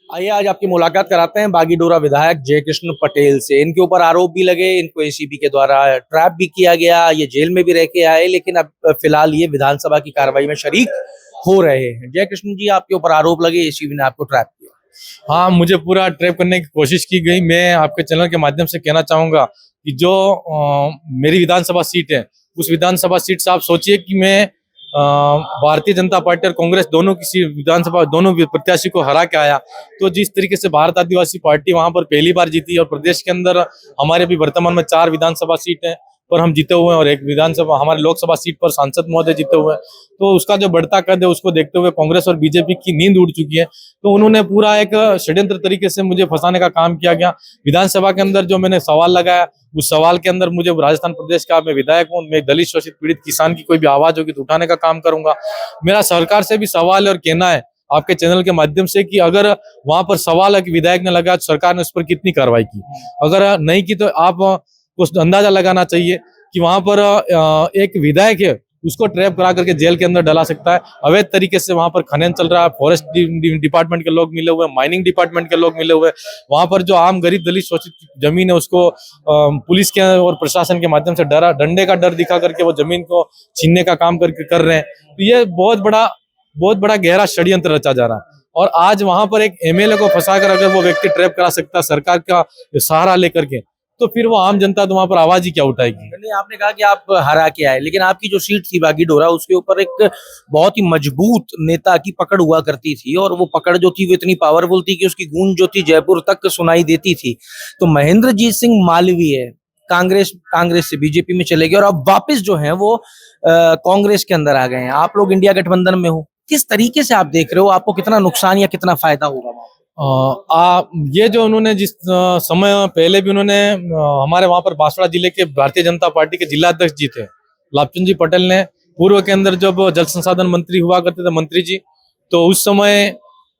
आइए आज आपकी मुलाकात कराते हैं बागीडोरा विधायक जयकृष्ण पटेल से। इनके ऊपर आरोप भी लगे, इनको एसीबी के द्वारा ट्रैप भी किया गया, ये जेल में भी रह के आए, लेकिन अब फिलहाल ये विधानसभा की कार्रवाई में शरीक हो रहे हैं। जयकृष्ण जी, आपके ऊपर आरोप लगे, एसीबी ने आपको ट्रैप किया। हाँ, मुझे पूरा ट्रैप करने की कोशिश की गई। मैं आपके चैनल के माध्यम से कहना चाहूंगा कि जो मेरी विधानसभा सीट है, उस विधानसभा सीट से आप सोचिए कि मैं भारतीय जनता पार्टी और कांग्रेस दोनों की विधानसभा दोनों प्रत्याशी को हरा के आया। तो जिस तरीके से भारत आदिवासी पार्टी वहां पर पहली बार जीती और प्रदेश के अंदर हमारे भी वर्तमान में 4 विधानसभा सीट है पर हम जीते हुए हैं और एक विधानसभा हमारे लोकसभा सीट पर सांसद महोदय जीते हुए हैं। तो उसका जो बढ़ता कद है उसको देखते हुए कांग्रेस और बीजेपी की नींद उड़ चुकी है। तो उन्होंने पूरा एक षड्यंत्र तरीके से मुझे फंसाने का काम किया गया। विधानसभा के अंदर जो मैंने सवाल लगाया, उस सवाल के अंदर मुझे राजस्थान प्रदेश का मैं विधायक हूँ, मैं दलित शोषित पीड़ित किसान की कोई भी आवाज होगी तो उठाने का काम करूंगा। मेरा सरकार से भी सवाल है और कहना है आपके चैनल के माध्यम से कि अगर वहां पर सवाल है कि विधायक ने लगाया तो सरकार ने उस पर कितनी कार्रवाई की, अगर नहीं की तो आप कुछ अंदाजा लगाना चाहिए कि वहां पर एक विधायक है उसको ट्रैप करा करके जेल के अंदर डला सकता है। अवैध तरीके से वहां पर खनन चल रहा है, फॉरेस्ट डिपार्टमेंट के लोग मिले हुए, माइनिंग डिपार्टमेंट के लोग मिले हुए। वहां पर जो आम गरीब दलित शोषित जमीन है उसको पुलिस के और प्रशासन के माध्यम से डंडे का डर दिखा करके वो जमीन को छीनने का काम कर रहे हैं। तो ये बहुत बड़ा गहरा षड्यंत्र रचा जा रहा है। और आज वहां पर एक एमएलए को फंसाकर अगर वो व्यक्ति ट्रैप करा सकता है सरकार का सहारा लेकर के, तो फिर वो आम जनता तो वहां पर आवाज ही क्या उठाएगी। नहीं, आपने कहा कि आप हरा के आए, लेकिन आपकी जो सीट थी बागीडोरा, उसके ऊपर एक बहुत ही मजबूत नेता की पकड़ हुआ करती थी, और वो पकड़ जो थी वो इतनी पावरफुल थी कि उसकी गूंज जो थी जयपुर तक सुनाई देती थी। तो महेंद्रजीत सिंह मालवीय कांग्रेस से बीजेपी में चले गए और अब वापस जो है वो कांग्रेस के अंदर आ गए हैं। आप लोग इंडिया गठबंधन में हो, किस तरीके से आप देख रहे हो, आपको कितना नुकसान या कितना फायदा होगा? ये जो उन्होंने जिस समय पहले भी उन्होंने हमारे वहां पर बांसवाड़ा जिले के भारतीय जनता पार्टी के जिला अध्यक्ष जी थे लाभचंद जी पटेल ने, पूर्व के अंदर जब जल संसाधन मंत्री हुआ करते थे मंत्री जी, तो उस समय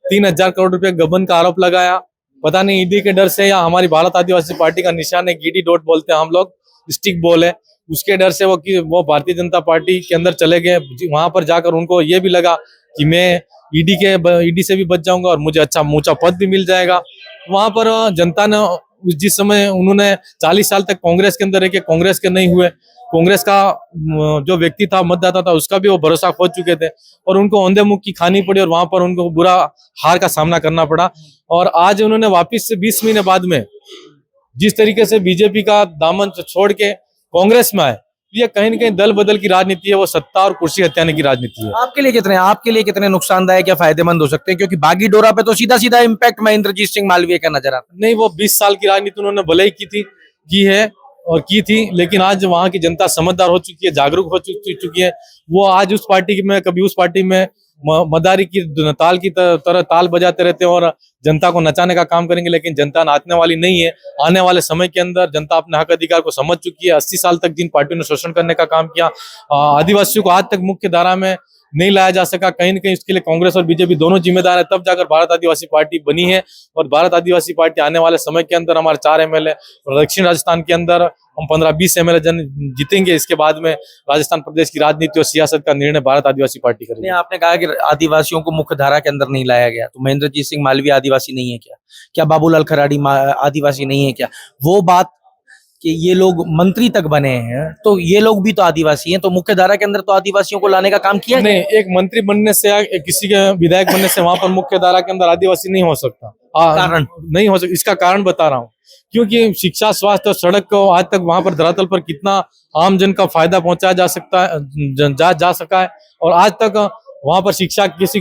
3,000 करोड़ रुपए गबन का आरोप लगाया। पता नहीं ईडी के डर से या हमारी भारत आदिवासी पार्टी का निशान है गीडी डॉट बोलते हैं हम लोग, स्टिक बॉल है, उसके डर से वो भारतीय जनता पार्टी के अंदर चले गए। वहां पर जाकर उनको ये भी लगा कि मैं ईडी से भी बच जाऊंगा और मुझे अच्छा ऊंचा पद भी मिल जाएगा। वहां पर जनता ने जिस समय उन्होंने 40 साल तक कांग्रेस के अंदर रह के कांग्रेस के नहीं हुए, कांग्रेस का जो व्यक्ति था मतदाता था उसका भी वो भरोसा खो चुके थे और उनको औंधे मुख की खानी पड़ी और वहां पर उनको बुरा हार का सामना करना पड़ा। और आज उन्होंने वापिस से 20 महीने बाद में जिस तरीके से बीजेपी का दामन छोड़ के कांग्रेस में आए, ये कहीं न कहीं दल बदल की राजनीति है, वो सत्ता और कुर्सी हत्याने की राजनीति है। आपके लिए कितने नुकसानदायक या फायदेमंद हो सकते हैं? क्योंकि बागीडोरा पे तो सीधा सीधा इम्पैक्ट महेंद्रजीत सिंह मालवीय का नजर आता है। नहीं, वो 20 साल की राजनीति उन्होंने भले ही की है और की थी, लेकिन आज वहां की जनता समझदार हो चुकी है, जागरूक हो चुकी है। वो आज उस पार्टी में कभी उस पार्टी में मदारी की ताल की तरह ताल बजाते रहते हैं और जनता को नचाने का काम करेंगे, लेकिन जनता नाचने वाली नहीं है। आने वाले समय के अंदर जनता अपने हक अधिकार को समझ चुकी है। 80 साल तक जिन पार्टियों ने शोषण करने का काम किया, आदिवासियों को आज तक मुख्य धारा में नहीं लाया जा सका, कहीं न कहीं इसके लिए कांग्रेस और बीजेपी दोनों जिम्मेदार है। तब जाकर भारत आदिवासी पार्टी बनी है और भारत आदिवासी पार्टी आने वाले समय के अंदर हमारे 4 एमएलए और दक्षिण राजस्थान के अंदर हम 15-20 एमएलए जीतेंगे। इसके बाद में राजस्थान प्रदेश की राजनीति और सियासत का निर्णय भारत आदिवासी पार्टी करेगी। आपने कहा कि आदिवासियों को मुख्य धारा के अंदर नहीं लाया गया, तो महेंद्रजीत सिंह मालवीय आदिवासी नहीं है क्या? क्या बाबूलाल खराड़ी आदिवासी नहीं है क्या? वो बात कि ये लोग मंत्री तक बने हैं, तो ये लोग भी तो आदिवासी हैं, तो मुख्य धारा के अंदर तो आदिवासियों को लाने का काम किया नहीं। एक मंत्री बनने से या किसी के विधायक बनने से वहां पर मुख्य धारा के अंदर आदिवासी नहीं हो सकता। कारण नहीं हो सकता, इसका कारण बता रहा हूँ। क्योंकि शिक्षा, स्वास्थ्य और सड़क को आज तक वहां पर धरातल पर कितना आम जन का फायदा पहुंचाया जा सकता है, जा सका है। और आज तक वहां पर शिक्षा की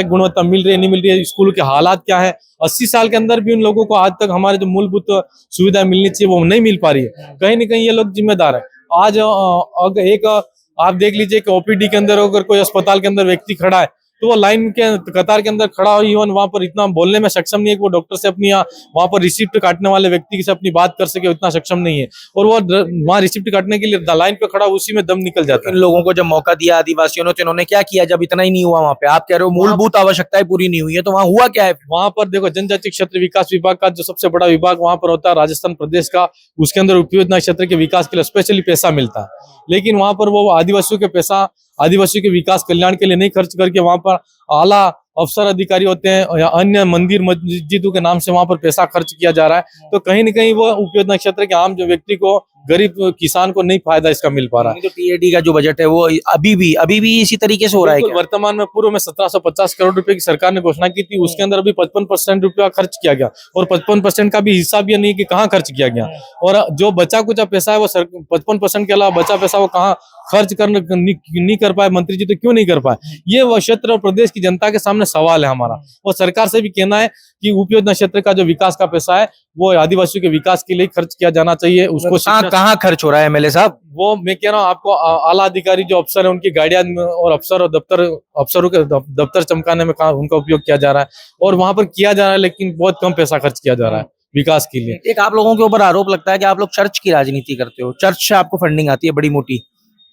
गुणवत्ता मिल रही है, नहीं मिल रही है, स्कूल के हालात क्या है। 80 साल के अंदर भी उन लोगों को आज तक हमारे जो मूलभूत सुविधा मिलनी चाहिए वो नहीं मिल पा रही है। कहीं न कहीं ये लोग जिम्मेदार है। आज अगर आप देख लीजिए कि ओपीडी के अंदर अगर कोई अस्पताल के अंदर व्यक्ति खड़ा है तो वो लाइन के कतार के अंदर खड़ा हो, इवन वहां पर इतना बोलने में सक्षम नहीं है कि वो डॉक्टर से अपनी वहां पर रिसिप्ट काटने वाले व्यक्ति से अपनी बात कर सके, उतना सक्षम नहीं है। और वो वहां रिसिप्ट काटने के लिए लाइन पे खड़ा, उसी में दम निकल जाता है। इन लोगों को जब मौका दिया आदिवासियों ने, तो इन्होंने क्या किया जब इतना ही नहीं हुआ वहां पे? आप कह रहे हो मूलभूत आवश्यकताएं पूरी नहीं हुई है, तो वहां हुआ क्या है? वहां पर देखो, जनजाति क्षेत्र विकास विभाग का जो सबसे बड़ा विभाग वहां पर होता है राजस्थान प्रदेश का, उसके अंदर उपयोजना क्षेत्र के विकास के लिए स्पेशली पैसा मिलता है, लेकिन वहां पर वो आदिवासियों के पैसा आदिवासियों के विकास कल्याण के लिए नहीं खर्च करके वहां पर आला अफसर अधिकारी होते हैं या अन्य मंदिर मस्जिदों के नाम से वहां पर पैसा खर्च किया जा रहा है, तो कहीं न कहीं वो उपयोजना क्षेत्र के आम जो व्यक्ति को, गरीब किसान को नहीं फायदा इसका मिल पा रहा है। तो टीएडी का जो बजट है वो अभी भी इसी तरीके से हो रहा है बिल्कुल, क्या? वर्तमान में पूर्व में 1750 करोड़ रुपए की सरकार ने घोषणा की थी, उसके अंदर अभी 55% रुपया खर्च किया गया, और 55% का भी हिसाब ये नहीं कि कहाँ खर्च किया गया, और जो बचा कुचा पैसा है वो 55% के अलावा बचा पैसा वो कहाँ खर्च नहीं कर पाए मंत्री जी, तो क्यों नहीं कर पाए? ये वो क्षेत्र और प्रदेश की जनता के सामने सवाल है हमारा, और सरकार से भी कहना है कि उपयोजना क्षेत्र का जो विकास का पैसा है वो आदिवासियों के विकास के लिए खर्च किया जाना चाहिए। उसको कहाँ खर्च हो रहा है एमएलए साहब? वो मैं कह रहा हूँ आपको, आला अधिकारी जो अफसर है उनकी गाड़ियां और अफसरों के दफ्तर चमकाने में कहाँ उनका उपयोग किया जा रहा है, और वहां पर किया जा रहा है लेकिन बहुत कम पैसा खर्च किया जा रहा है विकास के लिए। एक आप लोगों के ऊपर आरोप लगता है कि आप लोग चर्च की राजनीति करते हो, चर्च से आपको फंडिंग आती है बड़ी मोटी।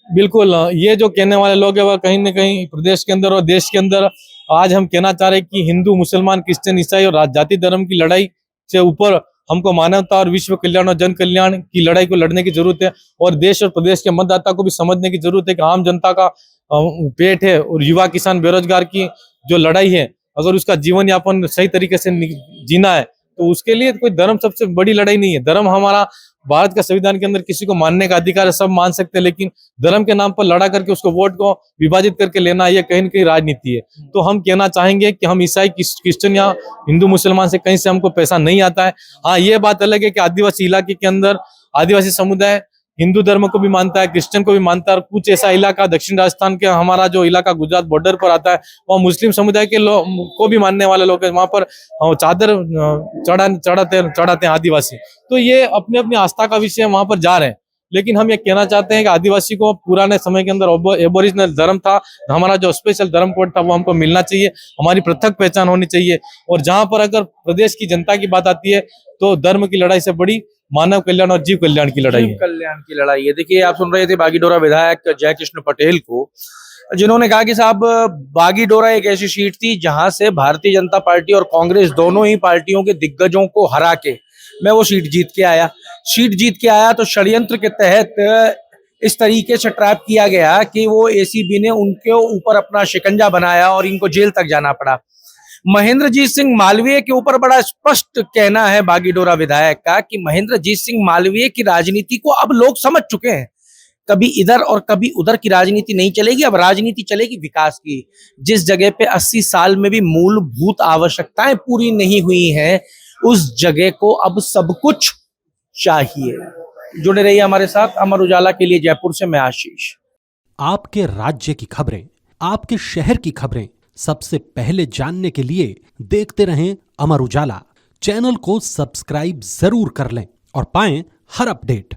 बिल्कुल, ये जो कहने वाले लोग हैं वह कहीं न कहीं प्रदेश के अंदर और देश के अंदर, आज हम कहना चाह रहे हैं कि हिंदू, मुसलमान, क्रिश्चियन, ईसाई और जाति धर्म की लड़ाई से ऊपर हमको मानवता और विश्व कल्याण और जन कल्याण की लड़ाई को लड़ने की जरूरत है, और देश और प्रदेश के मतदाता को भी समझने की जरूरत है कि आम जनता का पेट है और युवा किसान बेरोजगार की जो लड़ाई है, अगर उसका जीवन यापन सही तरीके से जीना है तो उसके लिए कोई धर्म सबसे बड़ी लड़ाई नहीं है। धर्म हमारा भारत का संविधान के अंदर किसी को मानने का अधिकार है, सब मान सकते हैं, लेकिन धर्म के नाम पर लड़ा करके उसको वोट को विभाजित करके लेना, यह कहीं न कहीं राजनीति है। तो हम कहना चाहेंगे कि हम ईसाई, क्रिश्चियन या हिंदू मुसलमान से कहीं से हमको पैसा नहीं आता है। हाँ, ये बात अलग है कि आदिवासी इलाके के अंदर आदिवासी समुदाय हिंदू धर्म को भी मानता है, क्रिश्चियन को भी मानता है, और कुछ ऐसा इलाका दक्षिण राजस्थान के, हमारा जो इलाका गुजरात बॉर्डर पर आता है, वहाँ मुस्लिम समुदाय के लोग को भी मानने वाले लोग हैं, वहां पर चादर चढ़ाते हैं आदिवासी। तो ये अपनी अपनी आस्था का विषय वहां पर जा रहे हैं, लेकिन हम ये कहना चाहते हैं कि आदिवासी को पुराने समय के अंदर एबोरिजिनल धर्म था, हमारा जो स्पेशल धर्म कोड था वो हमको मिलना चाहिए, हमारी पृथक पहचान होनी चाहिए। और जहां पर अगर प्रदेश की जनता की बात आती है तो धर्म की लड़ाई से बड़ी मानव कल्याण और जीव कल्याण की लड़ाई है। कल्याण की लड़ाई है। देखिए, आप सुन रहे थे बागीडोरा विधायक जयकृष्ण पटेल को, जिन्होंने कहा कि साहब बागीडोरा एक ऐसी सीट थी जहां से भारतीय जनता पार्टी और कांग्रेस दोनों ही पार्टियों के दिग्गजों को हरा के मैं वो सीट जीत के आया। सीट जीत के आया तो षड्यंत्र के तहत इस तरीके से ट्रैप किया गया कि वो एसीबी ने उनके ऊपर अपना शिकंजा बनाया और इनको जेल तक जाना पड़ा। महेंद्रजीत सिंह मालवीय के ऊपर बड़ा स्पष्ट कहना है बागीडोरा विधायक का कि महेंद्रजीत सिंह मालवीय की राजनीति को अब लोग समझ चुके हैं। कभी इधर और कभी उधर की राजनीति नहीं चलेगी, अब राजनीति चलेगी विकास की। जिस जगह पे 80 साल में भी मूलभूत आवश्यकताएं पूरी नहीं हुई हैं, उस जगह को अब सब कुछ चाहिए। जुड़े रहिए हमारे साथ। अमर उजाला के लिए जयपुर से मैं आशीष। आपके राज्य की खबरें, आपके शहर की खबरें सबसे पहले जानने के लिए देखते रहें अमर उजाला। चैनल को सब्सक्राइब जरूर कर लें और पाएं हर अपडेट।